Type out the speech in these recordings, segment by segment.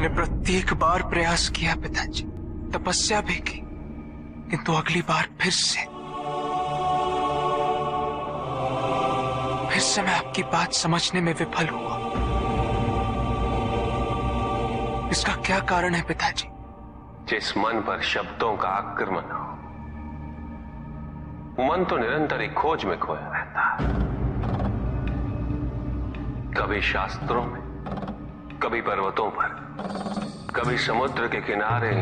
मैंने प्रत्येक बार प्रयास किया पिताजी, तपस्या भी की, किंतु अगली बार फिर से मैं आपकी बात समझने में विफल हुआ। इसका क्या कारण है पिताजी? जिस मन पर शब्दों का आक्रमण हो, वो मन तो निरंतर एक खोज में खोया रहता है। कभी शास्त्रों में, कभी पर्वतों पर, कभी समुद्र के किनारे,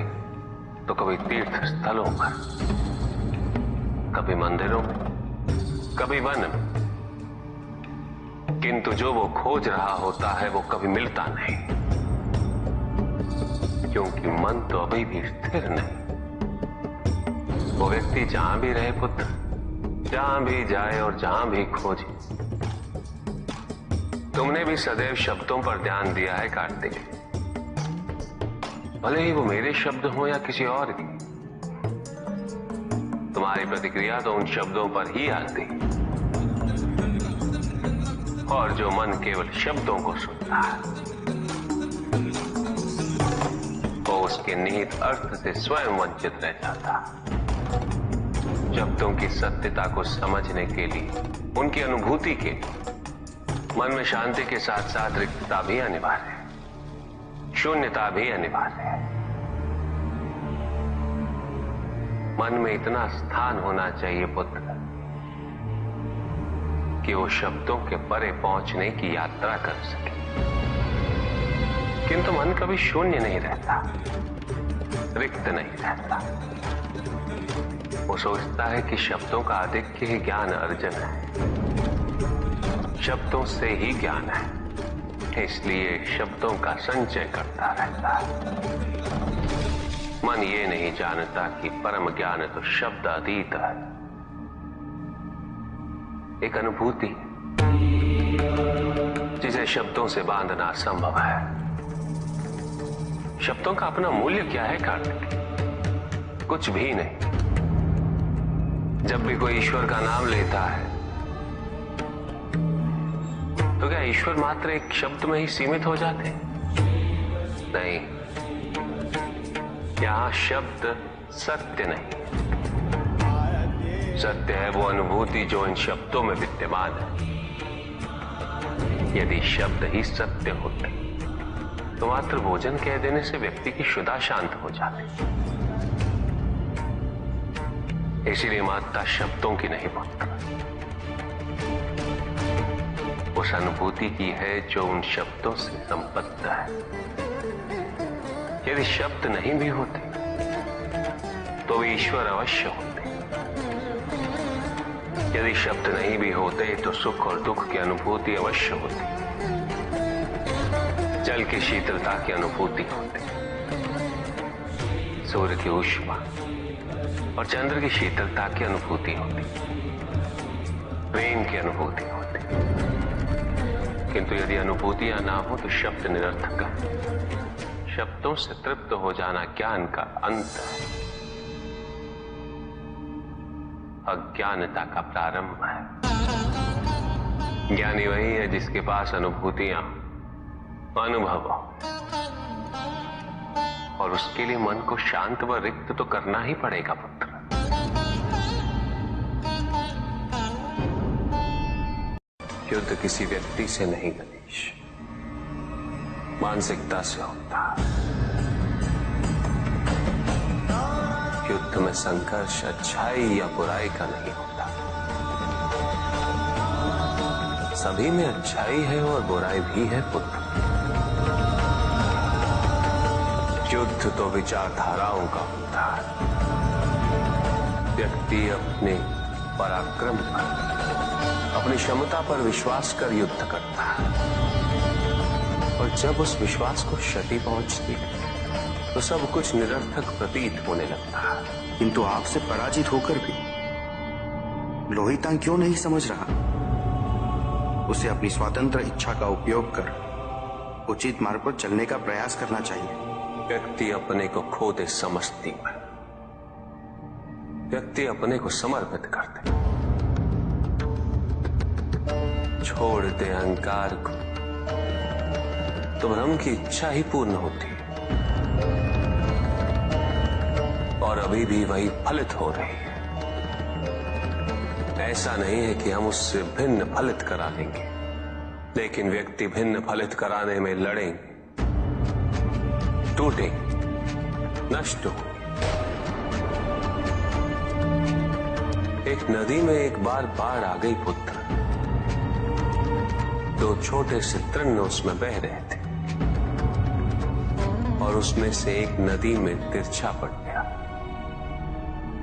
तो कभी तीर्थ स्थलों पर, कभी मंदिरों में, कभी वन में। किंतु जो वो खोज रहा होता है वो कभी मिलता नहीं, क्योंकि मन तो अभी भी स्थिर नहीं। वो व्यक्ति जहां भी रहे पुत्र, जहां भी जाए और जहां भी खोजे, तुमने भी सदैव शब्दों पर ध्यान दिया है कार्तिक, भले ही वो मेरे शब्द हो या किसी और की। तुम्हारी प्रतिक्रिया तो उन शब्दों पर ही आती, और जो मन केवल शब्दों को सुनता है, वो उसके निहित अर्थ से स्वयं वंचित रह जाता। शब्दों की सत्यता को समझने के लिए, उनकी अनुभूति के लिए, मन में शांति के साथ साथ रिक्तता भी अनिवार्य है, शून्यता भी अनिवार्य है। मन में इतना स्थान होना चाहिए पुत्र कि वो शब्दों के परे पहुंचने की यात्रा कर सके। किंतु मन कभी शून्य नहीं रहता, रिक्त नहीं रहता। वो सोचता है कि शब्दों का आधिक्य ही ज्ञान अर्जन है, शब्दों से ही ज्ञान है, इसलिए शब्दों का संचय करता रहता है। मन ये नहीं जानता कि परम ज्ञान तो शब्द अतीत है, एक अनुभूति जिसे शब्दों से बांधना असंभव है। शब्दों का अपना मूल्य क्या है कार्तिक? कुछ भी नहीं। जब भी कोई ईश्वर का नाम लेता है तो क्या ईश्वर मात्र एक शब्द में ही सीमित हो जाते? नहीं, यहां शब्द सत्य नहीं, सत्य है वो अनुभूति जो इन शब्दों में विद्यमान है। यदि शब्द ही सत्य होते तो मात्र भोजन कह देने से व्यक्ति की क्षुधा शांत हो जाती। इसीलिए माता शब्दों की नहीं पुत्र, उस अनुभूति की है जो उन शब्दों से संबद्ध है। यदि शब्द नहीं भी होते तो वे ईश्वर अवश्य होते। यदि शब्द नहीं भी होते तो सुख और दुख की अनुभूति अवश्य होती, जल की शीतलता की अनुभूति होती, सूर्य की ऊष्मा और चंद्र की शीतलता की अनुभूति होती, प्रेम की अनुभूति होती। किंतु यदि अनुभूतियां ना हो तो शब्द निरर्थक है। शब्दों से तृप्त हो जाना ज्ञान का अंत है, अज्ञानता का प्रारंभ है। ज्ञानी वही है जिसके पास अनुभूतियां, अनुभव हो, और उसके लिए मन को शांत व रिक्त तो करना ही पड़ेगा पुत्र। युद्ध किसी व्यक्ति से नहीं गणेश, मानसिकता से होता है। युद्ध में संघर्ष अच्छाई या बुराई का नहीं होता, सभी में अच्छाई है और बुराई भी है पुत्र। युद्ध तो विचारधाराओं का होता है। व्यक्ति अपने पराक्रम पर, अपनी क्षमता पर विश्वास कर युद्ध करता है, और जब उस विश्वास को क्षति पहुंचती तो सब कुछ निरर्थक प्रतीत होने लगता है। किंतु आपसे पराजित होकर भी लोहितांग क्यों नहीं समझ रहा? उसे अपनी स्वतंत्र इच्छा का उपयोग कर उचित मार्ग पर चलने का प्रयास करना चाहिए। व्यक्ति अपने को खो दे समझती है, व्यक्ति अपने को समर्पित कर दे, छोड़ दे अहंकार को, तो भ्रम की इच्छा ही पूर्ण होती है। और अभी भी वही फलित हो रही है। ऐसा नहीं है कि हम उससे भिन्न फलित करा लेंगे, लेकिन व्यक्ति भिन्न फलित कराने में लड़ेंगे, टूटेंगे, नष्ट होंगे। एक नदी में एक बार बाढ़ आ गई पुत्र। दो छोटे से तृण उसमें बह रहे थे और उसमें से एक नदी में तिरछा पड़ गया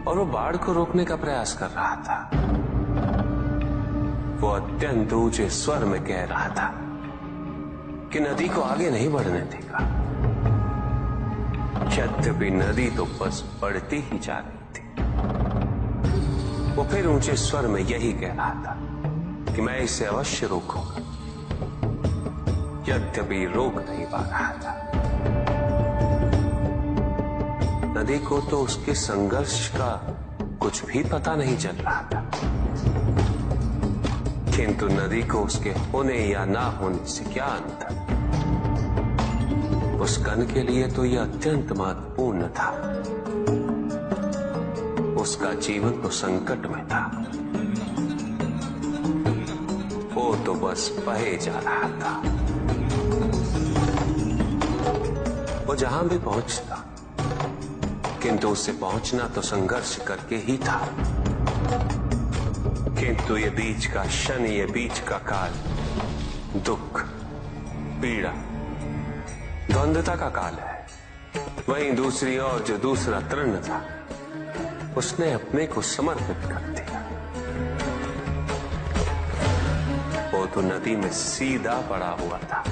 और वो बाढ़ को रोकने का प्रयास कर रहा था। वो अत्यंत ऊंचे स्वर में कह रहा था कि नदी को आगे नहीं बढ़ने देगा। यद्यपि नदी तो बस बढ़ती ही जा रही थी। वो फिर ऊंचे स्वर में यही कह रहा था कि मैं इसे अवश्य रोकूंगा, यद्यपि रोक नहीं पा रहा था। नदी को तो उसके संघर्ष का कुछ भी पता नहीं चल रहा था, किंतु नदी को उसके होने या ना होने से क्या अंतर। उस कण के लिए तो यह अत्यंत महत्वपूर्ण था। उसका जीवन तो संकट में था। वो तो बस बहे जा रहा था। वो जहां भी पहुंचता, किंतु उससे पहुंचना तो संघर्ष करके ही था। किंतु ये बीच का क्षण, ये बीच का काल दुख, पीड़ा, द्वंद्वता का काल है। वहीं दूसरी ओर जो दूसरा तृण था, उसने अपने को समर्पित कर दिया। वो तो नदी में सीधा पड़ा हुआ था,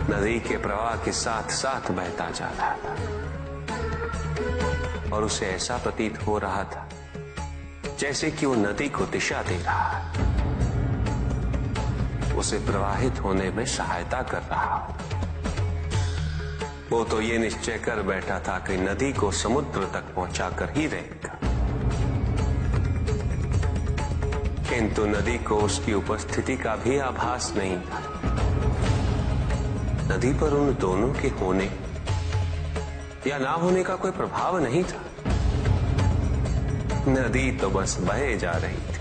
नदी के प्रवाह के साथ साथ बहता जा रहा था और उसे ऐसा प्रतीत हो रहा था जैसे कि वो नदी को दिशा दे रहा है, उसे प्रवाहित होने में सहायता कर रहा हो। वो तो ये निश्चय कर बैठा था कि नदी को समुद्र तक पहुंचाकर ही रहेगा, किंतु नदी को उसकी उपस्थिति का भी आभास नहीं था। नदी पर उन दोनों के होने या ना होने का कोई प्रभाव नहीं था। नदी तो बस बहे जा रही थी।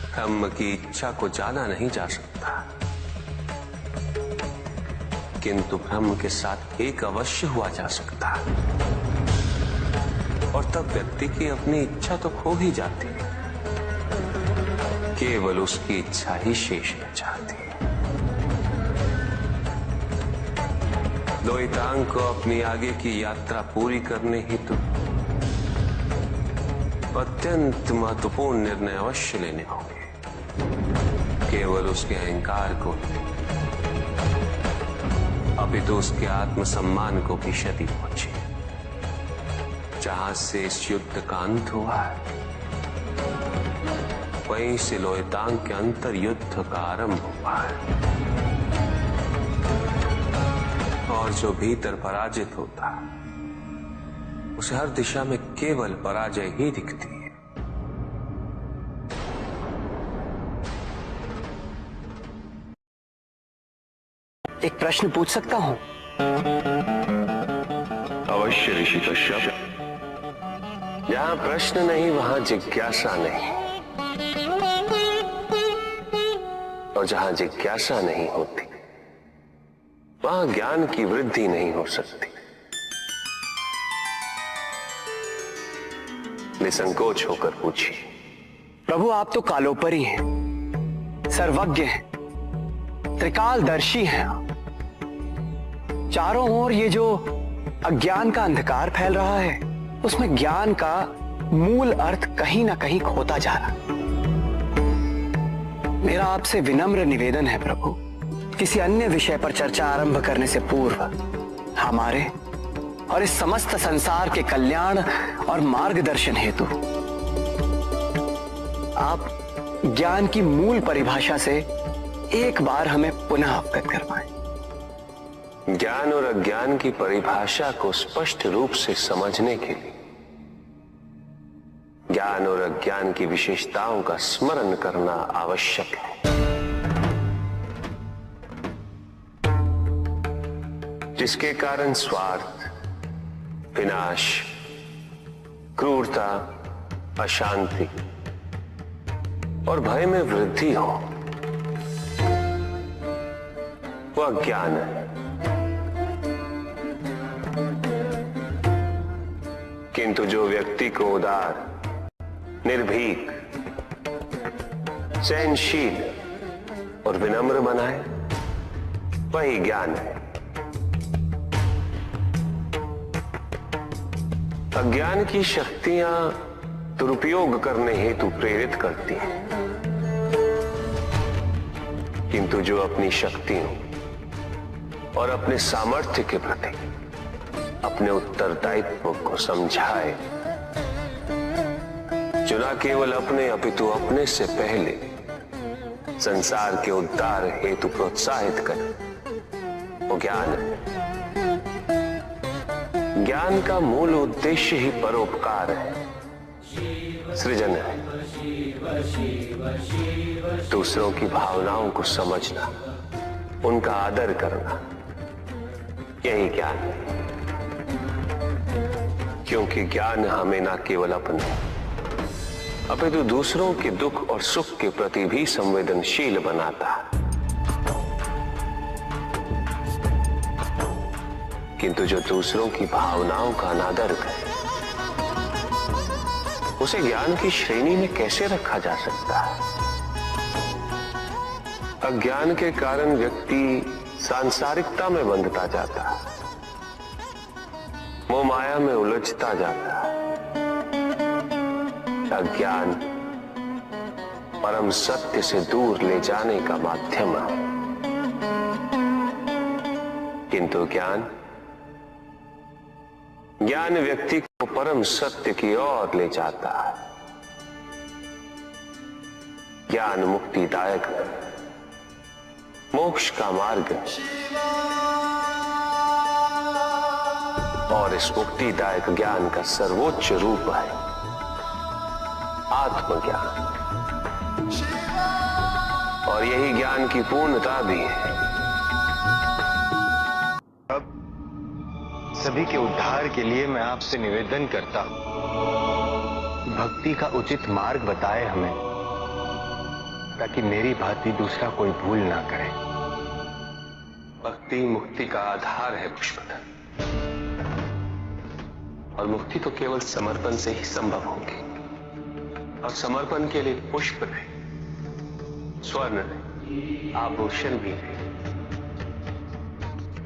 ब्रह्म की इच्छा को जाना नहीं जा सकता, किंतु ब्रह्म के साथ एक अवश्य हुआ जा सकता, और तब व्यक्ति की अपनी इच्छा तो खो ही जाती है, केवल उसकी इच्छा ही शेष रह जाती है। द्वैतांग को अपनी आगे की यात्रा पूरी करने हेतु अत्यंत महत्वपूर्ण निर्णय अवश्य लेने होंगे। केवल उसके अहंकार को, अपितु उसके आत्मसम्मान को भी क्षति पहुंची। जहां से इस युद्ध का अंत हुआ है, वहीं से लोहितांग के अंतर युद्ध का आरंभ हुआ है। और जो भीतर पराजित होता है, उसे हर दिशा में केवल पराजय ही दिखती है। एक प्रश्न पूछ सकता हूं? अवश्य ऋषि कश्यप। जहां प्रश्न नहीं वहां जिज्ञासा नहीं, और जहां जिज्ञासा नहीं होती वहां ज्ञान की वृद्धि नहीं हो सकती। निसंकोच होकर पूछिए। प्रभु, आप तो कालोपरी हैं, सर्वज्ञ हैं, त्रिकालदर्शी हैं। चारों ओर ये जो अज्ञान का अंधकार फैल रहा है, उसमें ज्ञान का मूल अर्थ कहीं ना कहीं खोता जा रहा। मेरा आपसे विनम्र निवेदन है प्रभु, किसी अन्य विषय पर चर्चा आरंभ करने से पूर्व हमारे और इस समस्त संसार के कल्याण और मार्गदर्शन हेतु आप ज्ञान की मूल परिभाषा से एक बार हमें पुनः अवगत करवाएं। ज्ञान और अज्ञान की परिभाषा को स्पष्ट रूप से समझने के लिए ज्ञान और अज्ञान की विशेषताओं का स्मरण करना आवश्यक है। जिसके कारण स्वार्थ, विनाश, क्रूरता, अशांति और भय में वृद्धि हो, वो अज्ञान है। किंतु जो व्यक्ति को उदार, निर्भीक, सहनशील और विनम्र बनाए, वही ज्ञान है। अज्ञान की शक्तियां दुरुपयोग करने हेतु प्रेरित करती हैं, किंतु जो अपनी शक्तियों और अपने सामर्थ्य के प्रति अपने उत्तरदायित्व को समझाए, जो न केवल अपने अपितु अपने से पहले संसार के उद्धार हेतु प्रोत्साहित करे, वो ज्ञान है। ज्ञान का मूल उद्देश्य ही परोपकार है, सृजन है। दूसरों की भावनाओं को समझना, उनका आदर करना, यही ज्ञान है। क्योंकि ज्ञान हमें न केवल अपने अपितु दूसरों के दुख और सुख के प्रति भी संवेदनशील बनाता है। किंतु जो दूसरों की भावनाओं का अनादर करे, उसे ज्ञान की श्रेणी में कैसे रखा जा सकता है? अज्ञान के कारण व्यक्ति सांसारिकता में बंधता जाता है, मोह माया में उलझता जाता है। अज्ञान परम सत्य से दूर ले जाने का माध्यम है, किंतु ज्ञान व्यक्ति को परम सत्य की ओर ले जाता है। ज्ञान मुक्तिदायक है, मोक्ष का मार्ग है, और इस मुक्तिदायक ज्ञान का सर्वोच्च रूप है आत्मज्ञान, और यही ज्ञान की पूर्णता भी है। सभी के उद्धार के लिए मैं आपसे निवेदन करता हूं, भक्ति का उचित मार्ग बताए हमें, ताकि मेरी भांति दूसरा कोई भूल ना करे। भक्ति मुक्ति का आधार है पुष्पधन, और मुक्ति तो केवल समर्पण से ही संभव होगी। और समर्पण के लिए पुष्प नहीं, स्वर्ण नहीं, आभूषण भी नहीं,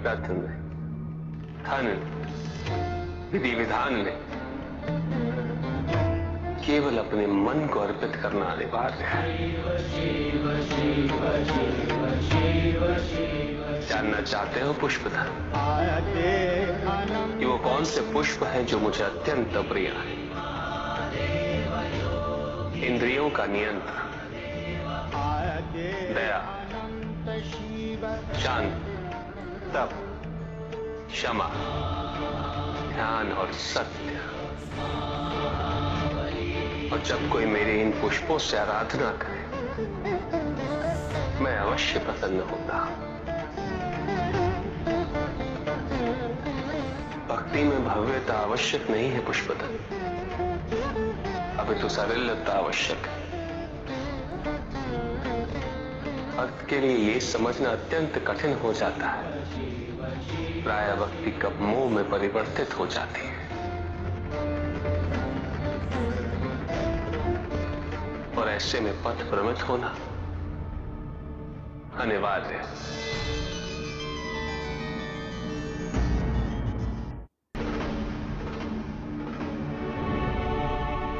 रत्न नहीं, धन, विधि विधान ने केवल अपने मन को अर्पित करना अनिवार्य है। जानना चाहते हो पुष्पधन कि वो कौन से पुष्प हैं जो मुझे अत्यंत प्रिय है? इंद्रियों का नियंत्रण, दया, शांति, तप, क्षमा, ध्यान और सत्य। और जब कोई मेरे इन पुष्पों से आराधना करे, मैं अवश्य प्रसन्न होता हूं। भक्ति में भव्यता आवश्यक नहीं है पुष्पधन, अभी तो सरलता आवश्यक है। भक्त के लिए ये समझना अत्यंत कठिन हो जाता है, प्राय भक्ति कब मोह में परिवर्तित हो जाती है, और ऐसे में पथ भ्रमित होना अनिवार्य है।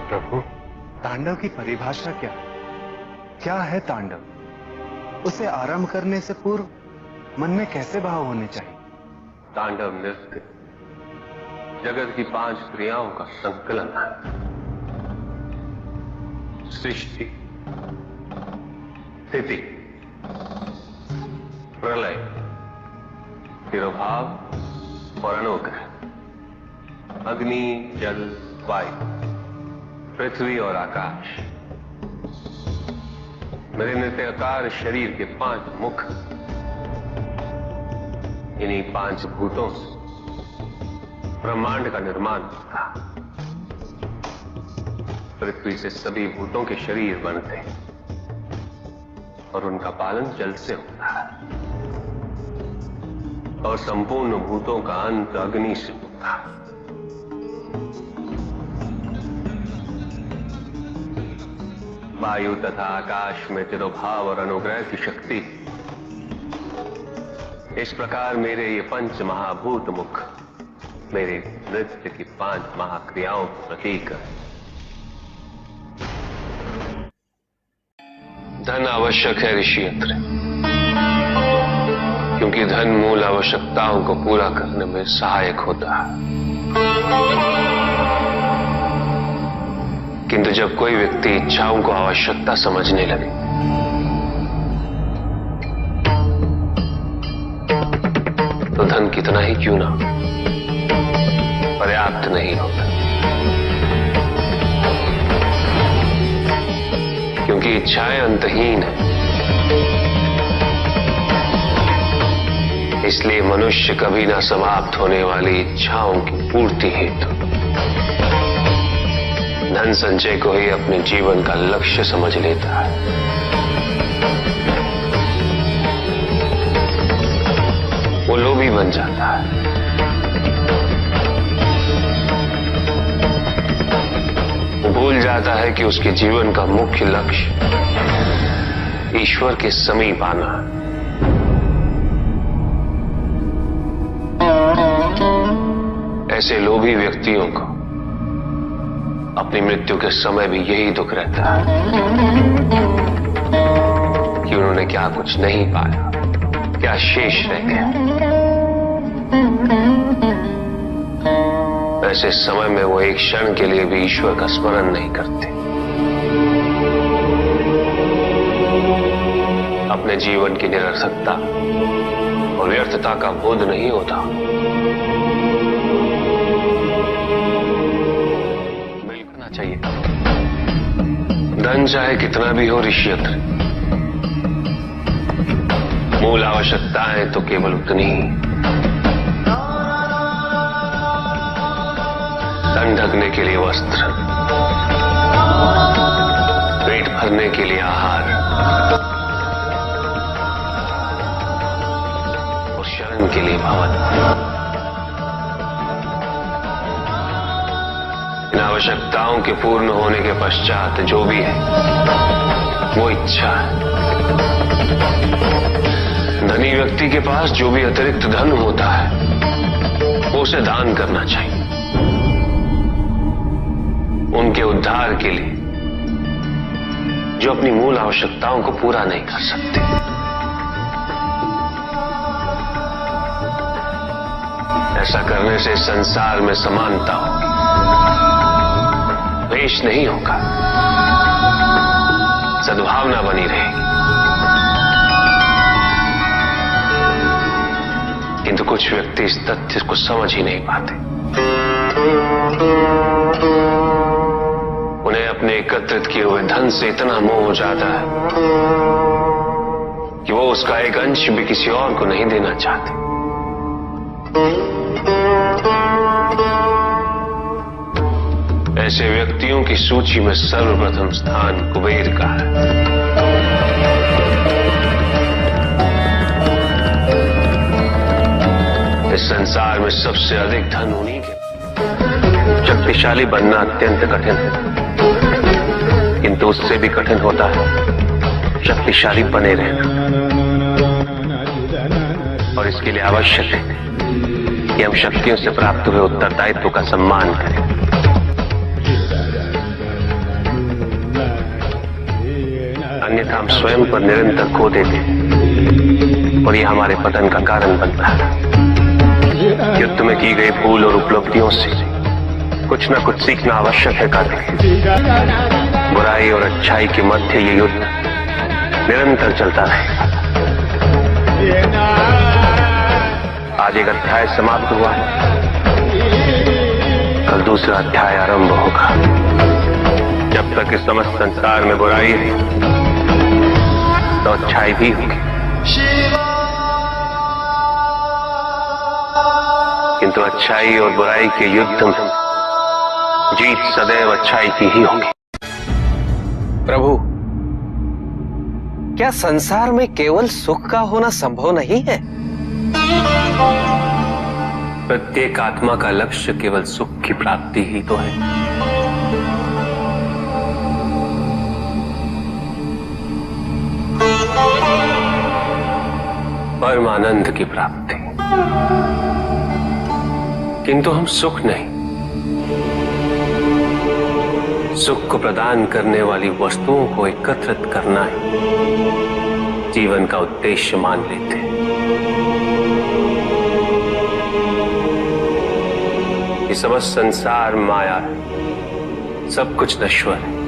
प्रभु, तांडव की परिभाषा क्या है तांडव? उसे आरंभ करने से पूर्व मन में कैसे भाव होने चाहिए? तांडव नृत्य जगत की 5 क्रियाओं का संकलन है। सृष्टि, स्थिति, प्रलय, तिरोभाव और अनुग्रह। अग्नि, जल, वायु, पृथ्वी और आकाश। मेरे नृत्याकार शरीर के 5 मुख, इन्हीं 5 भूतों से ब्रह्मांड का निर्माण होता। पृथ्वी से सभी भूतों के शरीर बनते हैं और उनका पालन जल से होता है, और संपूर्ण भूतों का अंत अग्नि से होता है। वायु तथा आकाश में तिरोभाव और अनुग्रह की शक्ति। इस प्रकार मेरे ये 5 महाभूत मुख मेरे नृत्य की 5 महाक्रियाओं का प्रतीक है। धन आवश्यक है ऋषियत्र, क्योंकि धन मूल आवश्यकताओं को पूरा करने में सहायक होता है। किंतु जब कोई व्यक्ति इच्छाओं को आवश्यकता समझने लगे तो धन कितना ही क्यों ना पर्याप्त नहीं होता, क्योंकि इच्छाएं अंतहीन है। इसलिए मनुष्य कभी ना समाप्त होने वाली इच्छाओं की पूर्ति हेतु धन संचय को ही अपने जीवन का लक्ष्य समझ लेता है। वो लोभी बन जाता है। वो भूल जाता है कि उसके जीवन का मुख्य लक्ष्य ईश्वर के समीप आना है। ऐसे लोभी व्यक्तियों को अपनी मृत्यु के समय भी यही दुख रहता है कि उन्होंने क्या कुछ नहीं पाया, क्या शेष रह गया। ऐसे समय में वो एक क्षण के लिए भी ईश्वर का स्मरण नहीं करते। अपने जीवन की निरर्थकता और व्यर्थता का बोध नहीं होता। चाहिए धन चाहे कितना भी हो ऋषियत्र, मूल आवश्यकताएं तो केवल उतनी ही। तन ढकने के लिए वस्त्र, पेट भरने के लिए आहार और शरण के लिए भवन। इन आवश्यकताओं के पूर्ण होने के पश्चात जो भी है वो इच्छा है। धनी व्यक्ति के पास जो भी अतिरिक्त धन होता है वो उसे दान करना चाहिए, उनके उद्धार के लिए जो अपनी मूल आवश्यकताओं को पूरा नहीं कर सकते। ऐसा करने से संसार में समानता होगी, द्वेष नहीं होगा, सद्भावना बनी रहेगी। किंतु कुछ व्यक्ति इस तथ्य को समझ ही नहीं पाते। उन्हें अपने एकत्रित किए हुए धन से इतना मोह हो जाता है कि वो उसका एक अंश भी किसी और को नहीं देना चाहते। ऐसे व्यक्तियों की सूची में सर्वप्रथम स्थान कुबेर का है। इस संसार में सबसे अधिक धन उन्हीं के। शक्तिशाली बनना अत्यंत कठिन है, किंतु उससे भी कठिन होता है शक्तिशाली बने रहना। और इसके लिए आवश्यक है कि हम शक्तियों से प्राप्त हुए उत्तरदायित्व का सम्मान करें। अन्यथा हम स्वयं पर निरंतर खो देते हैं और यह हमारे पतन का कारण बनता है। युद्ध में की गई भूल और उपलब्धियों से कुछ न कुछ सीखना आवश्यक है। कार्तिक, बुराई और अच्छाई के मध्य ये युद्ध निरंतर चलता रहेगा। आज एक अध्याय समाप्त हुआ है, कल दूसरा अध्याय आरंभ होगा। जब तक इस समस्त संसार में बुराई है तो अच्छाई भी होगी। किंतु अच्छाई और बुराई के युद्ध में जीत सदैव अच्छाई की ही होगी। प्रभु, क्या संसार में केवल सुख का होना संभव नहीं है? प्रत्येक आत्मा का लक्ष्य केवल सुख की प्राप्ति ही तो है। परमानंद की प्राप्ति, किंतु हम सुख नहीं, सुख को प्रदान करने वाली वस्तुओं को एकत्रित करना ही जीवन का उद्देश्य मान लेते हैं। ये समस्त संसार माया है, सब कुछ नश्वर है।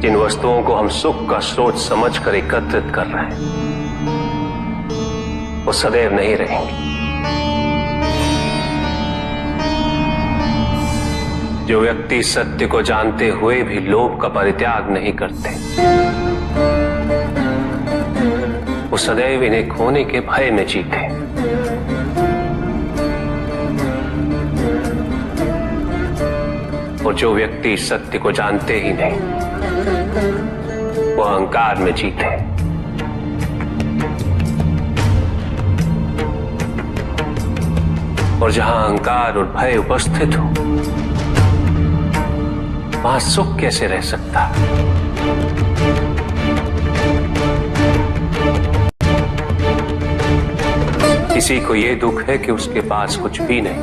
जिन वस्तुओं को हम सुख का स्रोत समझकर एकत्रित कर रहे हैं वो सदैव नहीं रहेंगे। जो व्यक्ति सत्य को जानते हुए भी लोभ का परित्याग नहीं करते, वो सदैव इन्हें खोने के भय में जीते। और जो व्यक्ति सत्य को जानते ही नहीं, वो अहंकार में जीते। और जहां अहंकार और भय उपस्थित हो, वहां सुख कैसे रह सकता? किसी को यह दुख है कि उसके पास कुछ भी नहीं,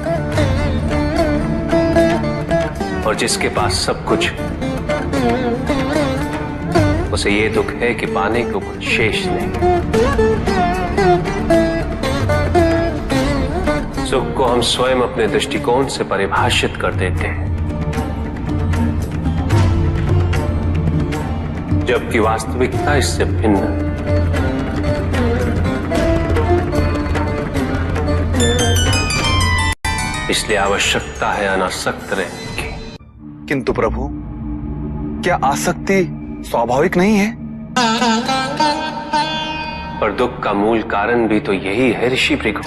और जिसके पास सब कुछ, उसे ये दुख है कि पाने को कुछ शेष नहीं। सुख को हम स्वयं अपने दृष्टिकोण से परिभाषित कर देते हैं, जबकि वास्तविकता इससे भिन्न है। इसलिए आवश्यकता है अनासक्त रहने की। किंतु प्रभु, क्या आसक्ति स्वाभाविक नहीं है? पर दुख का मूल कारण भी तो यही है ऋषि भृगु।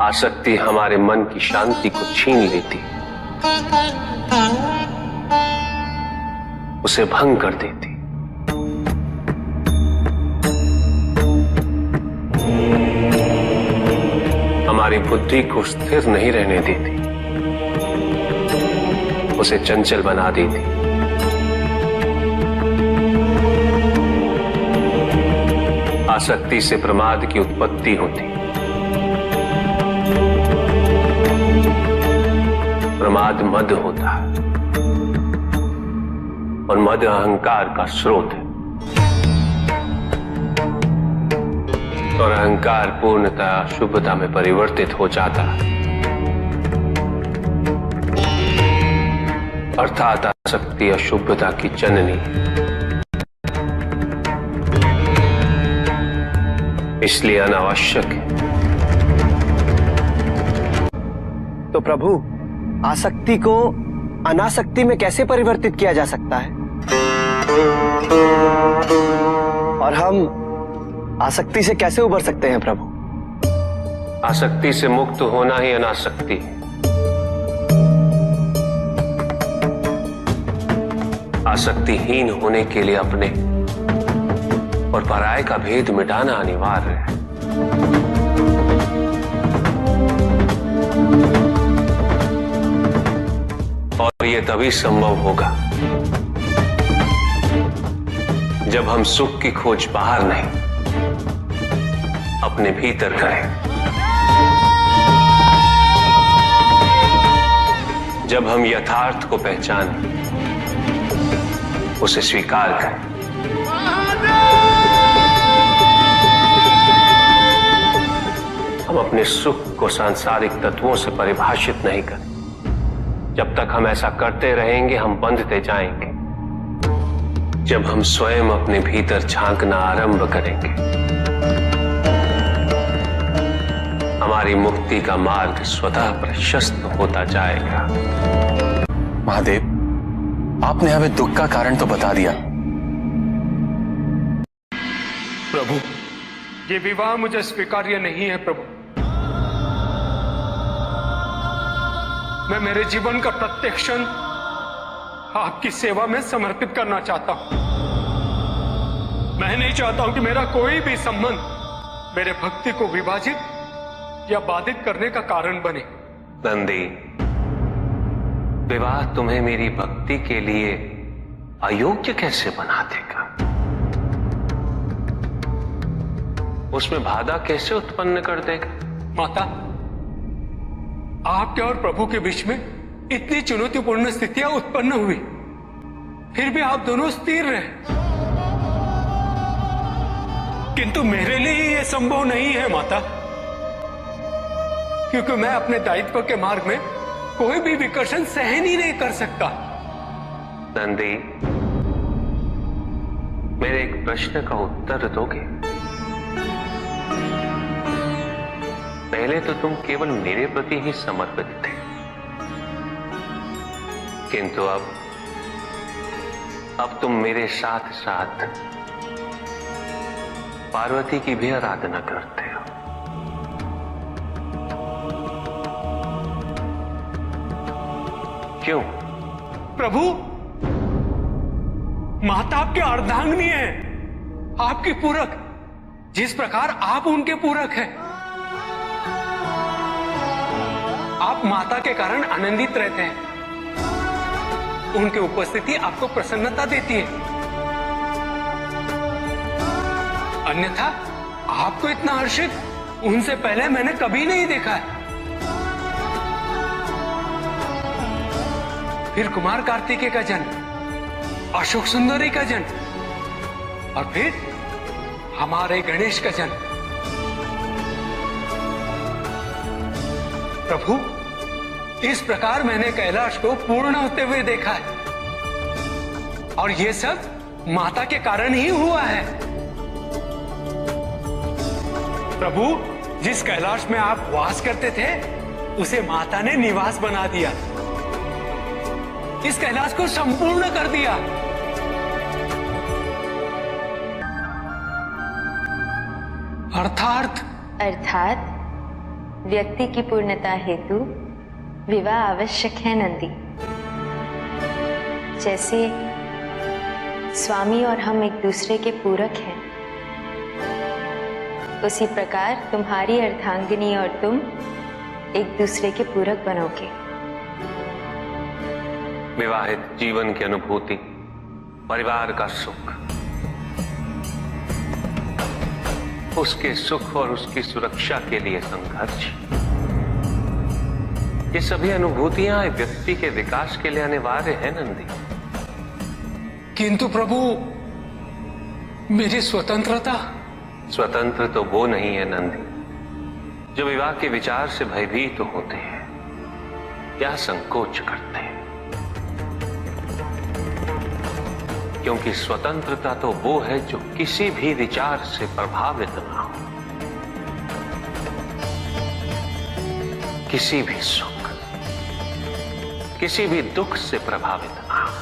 आसक्ति हमारे मन की शांति को छीन लेती, उसे भंग कर देती। हमारी बुद्धि को स्थिर नहीं रहने देती, उसे चंचल बना देती। आसक्ति से प्रमाद की उत्पत्ति होती, प्रमाद मद होता है, और मद अहंकार का स्रोत है। और अहंकार पूर्णतः अशुभता में परिवर्तित हो जाता है, अर्थात आसक्ति अशुभता की जननी। इसलिए अनावश्यक है। तो प्रभु, आसक्ति को अनासक्ति में कैसे परिवर्तित किया जा सकता है? और हम आसक्ति से कैसे उबर सकते हैं प्रभु? आसक्ति से मुक्त होना ही अनासक्ति है। आसक्तिहीन होने के लिए अपने और पराये का भेद मिटाना अनिवार्य है। और यह तभी संभव होगा जब हम सुख की खोज बाहर नहीं, अपने भीतर करें। जब हम यथार्थ को पहचानें, उसे स्वीकार करें। हम अपने सुख को सांसारिक तत्वों से परिभाषित नहीं करें। जब तक हम ऐसा करते रहेंगे, हम बंधते जाएंगे। जब हम स्वयं अपने भीतर झांकना आरंभ करेंगे, हमारी मुक्ति का मार्ग स्वतः प्रशस्त होता जाएगा। महादेव, आपने हमें दुख का कारण तो बता दिया। प्रभु, ये विवाह मुझे स्वीकार्य नहीं है प्रभु। मैं मेरे जीवन का प्रत्येक क्षण आपकी सेवा में समर्पित करना चाहता हूं। मैं नहीं चाहता हूं कि मेरा कोई भी संबंध मेरे भक्ति को विभाजित या बाधित करने का कारण बने। नंदी, विवाह तुम्हें मेरी भक्ति के लिए अयोग्य कैसे बना देगा? उसमें बाधा कैसे उत्पन्न कर देगा? माता, आपके और प्रभु के बीच में इतनी चुनौतीपूर्ण स्थितियां उत्पन्न हुई, फिर भी आप दोनों स्थिर रहे। किंतु मेरे लिए यह संभव नहीं है माता, क्योंकि मैं अपने दायित्व के मार्ग में कोई भी विकर्षण सहन ही नहीं कर सकता। नंदी, मेरे एक प्रश्न का उत्तर दोगे? पहले तो तुम केवल मेरे प्रति ही समर्पित थे, किंतु अब तुम मेरे साथ साथ पार्वती की भी आराधना करते हो। क्यों? प्रभु, माता आपकी अर्धांगिनी है, आपकी पूरक, जिस प्रकार आप उनके पूरक हैं। आप माता के कारण आनंदित रहते हैं, उनकी उपस्थिति आपको प्रसन्नता देती है। अन्यथा आपको इतना हर्षित उनसे पहले मैंने कभी नहीं देखा है। फिर कुमार कार्तिकेय का जन्म, अशोक सुंदरी का जन्म, और फिर हमारे गणेश का जन्म। प्रभु, इस प्रकार मैंने कैलाश को पूर्ण होते हुए देखा है, और यह सब माता के कारण ही हुआ है। प्रभु, जिस कैलाश में आप वास करते थे, उसे माता ने निवास बना दिया, इस कैलाश को संपूर्ण कर दिया। अर्थात व्यक्ति की पूर्णता हेतु विवाह आवश्यक है नंदी। जैसे स्वामी और हम एक दूसरे के पूरक हैं, उसी प्रकार तुम्हारी अर्धांगिनी और तुम एक दूसरे के पूरक बनोगे। विवाहित जीवन की अनुभूति, परिवार का सुख, उसके सुख और उसकी सुरक्षा के लिए संघर्ष, ये सभी अनुभूतियां व्यक्ति के विकास के लिए अनिवार्य है नंदी। किंतु प्रभु, मेरी स्वतंत्रता। स्वतंत्र तो वो नहीं है नंदी जो विवाह के विचार से भयभीत होते हैं या संकोच करते हैं, क्योंकि स्वतंत्रता तो वो है जो किसी भी विचार से प्रभावित ना हो, किसी भी सुख, किसी भी दुख से प्रभावित ना हो।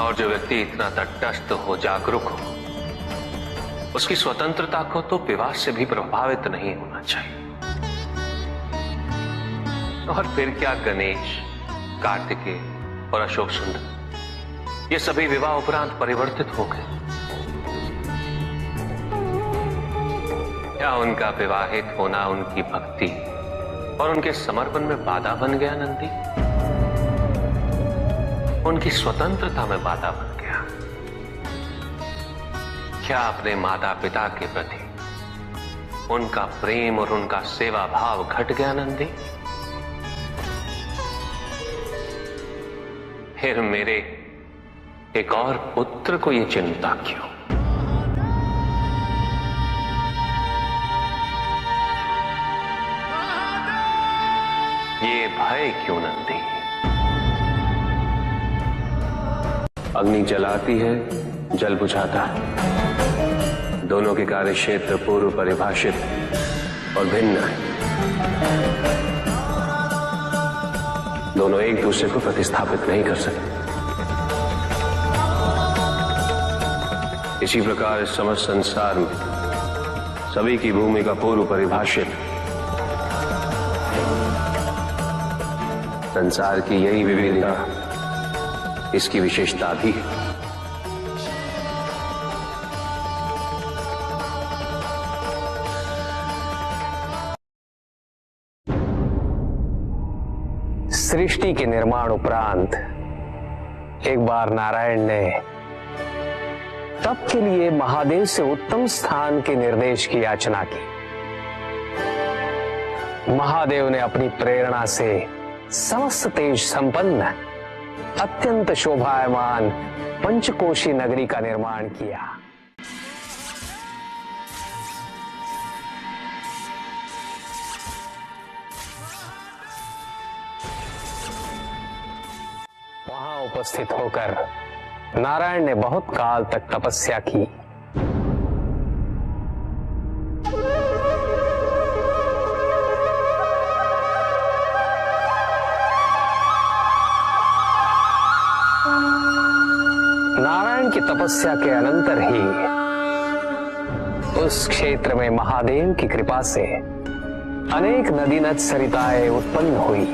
और जो व्यक्ति इतना तटस्थ हो, जागरूक हो, उसकी स्वतंत्रता को तो विवाह से भी प्रभावित नहीं होना चाहिए। और फिर क्या गणेश, कार्तिकेय और अशोक सुंदर, ये सभी विवाह उपरांत परिवर्तित हो गए? क्या उनका विवाहित होना उनकी भक्ति और उनके समर्पण में बाधा बन गया नंदी? उनकी स्वतंत्रता में बाधा बन गया? क्या अपने माता पिता के प्रति उनका प्रेम और उनका सेवा भाव घट गया नंदी? फिर मेरे एक और पुत्र को ये चिंता क्यों? ये भय क्यों नंदी? अग्नि जलाती है, जल बुझाता है, दोनों के कार्य क्षेत्र पूर्व परिभाषित और भिन्न है। दोनों एक दूसरे को प्रतिस्थापित नहीं कर सकते। इसी प्रकार इस समस्त संसार में सभी की भूमिका पूर्व परिभाषित। संसार की यही विविधता इसकी विशेषता भी है। सृष्टि के निर्माण उपरांत एक बार नारायण ने तप के लिए महादेव से उत्तम स्थान के निर्देश की याचना की। महादेव ने अपनी प्रेरणा से समस्त तेज संपन्न अत्यंत शोभायमान पंचकोशी नगरी का निर्माण किया। वहां उपस्थित होकर नारायण ने बहुत काल तक तपस्या की। नारायण की तपस्या के अनंतर ही उस क्षेत्र में महादेव की कृपा से अनेक नदी नद सरिताएं उत्पन्न हुई।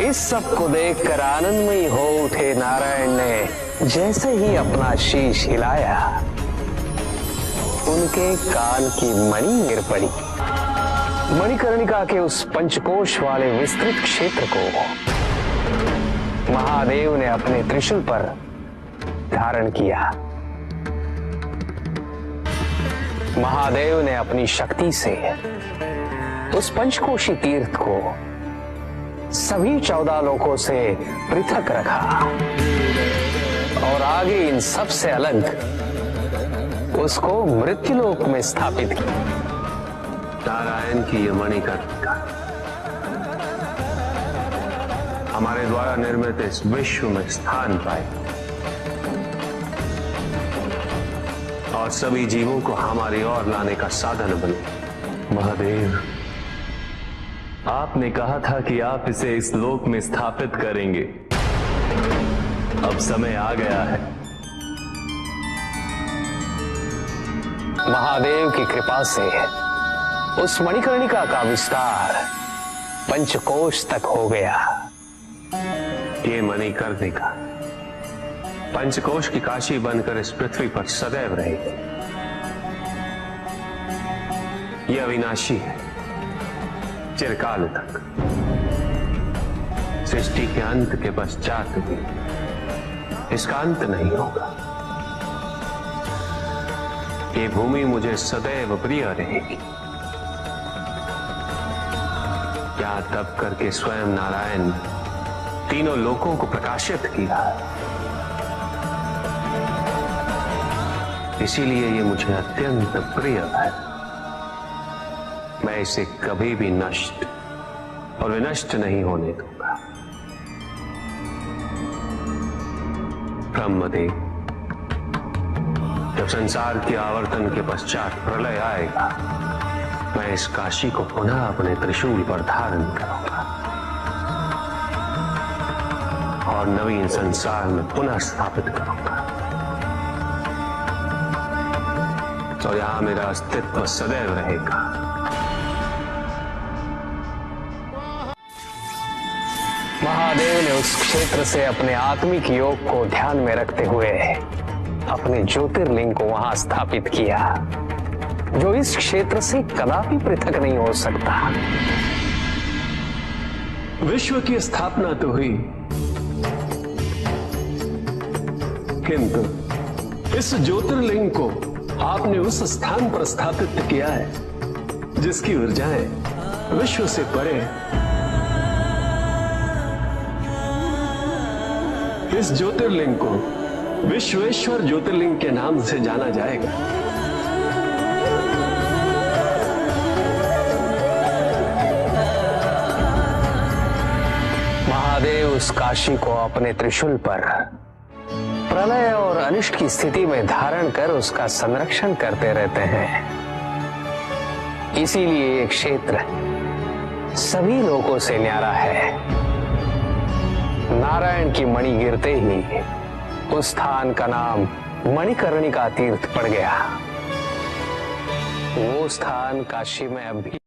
इस सब को देखकर आनंदमयी हो उठे नारायण ने जैसे ही अपना शीश हिलाया, उनके कान की मणि गिर पड़ी। मणिकर्णिका के उस पंचकोश वाले विस्तृत क्षेत्र को महादेव ने अपने त्रिशूल पर धारण किया। महादेव ने अपनी शक्ति से उस पंचकोशी तीर्थ को सभी 14 लोकों से पृथक रखा और आगे इन सब से अलग उसको मृत्युलोक में स्थापित किया। नारायण की यह मणिकर्णिका हमारे द्वारा निर्मित इस विश्व में स्थान पाए और सभी जीवों को हमारी ओर लाने का साधन बने। महादेव, आपने कहा था कि आप इसे इस लोक में स्थापित करेंगे। अब समय आ गया है। महादेव की कृपा से उस मणिकर्णिका का विस्तार पंचकोश तक हो गया। ये मणिकर्णिका पंचकोश की काशी बनकर इस पृथ्वी पर सदैव रहेगी। यह अविनाशी है, चिरकाल तक। सृष्टि के अंत के पश्चात भी इसका अंत नहीं होगा। ये भूमि मुझे सदैव प्रिय रहेगी। क्या तप करके स्वयं नारायण तीनों लोकों को प्रकाशित किया, इसीलिए ये मुझे अत्यंत प्रिय है। मैं इसे कभी भी नष्ट और विनष्ट नहीं होने दूंगा। ब्रह्मदेव, जब संसार के आवर्तन के पश्चात प्रलय आएगा, मैं इस काशी को पुनः अपने त्रिशूल पर धारण करूंगा और नवीन संसार में पुनः स्थापित करूंगा। तो यहां मेरा अस्तित्व सदैव रहेगा। महादेव ने उस क्षेत्र से अपने आत्मिक योग को ध्यान में रखते हुए अपने ज्योतिर्लिंग को वहां स्थापित किया, जो इस क्षेत्र से कदापि पृथक नहीं हो सकता। विश्व की स्थापना तो हुई, किंतु इस ज्योतिर्लिंग को आपने उस स्थान पर स्थापित किया है जिसकी ऊर्जाएं विश्व से परे। इस ज्योतिर्लिंग को विश्वेश्वर ज्योतिर्लिंग के नाम से जाना जाएगा। महादेव उस काशी को अपने त्रिशूल पर प्रलय और अनिष्ट की स्थिति में धारण कर उसका संरक्षण करते रहते हैं। इसीलिए ये क्षेत्र सभी लोगों से न्यारा है। नारायण की मणि गिरते ही उस स्थान का नाम मणिकर्णिका तीर्थ पड़ गया। वो स्थान काशी में अब भी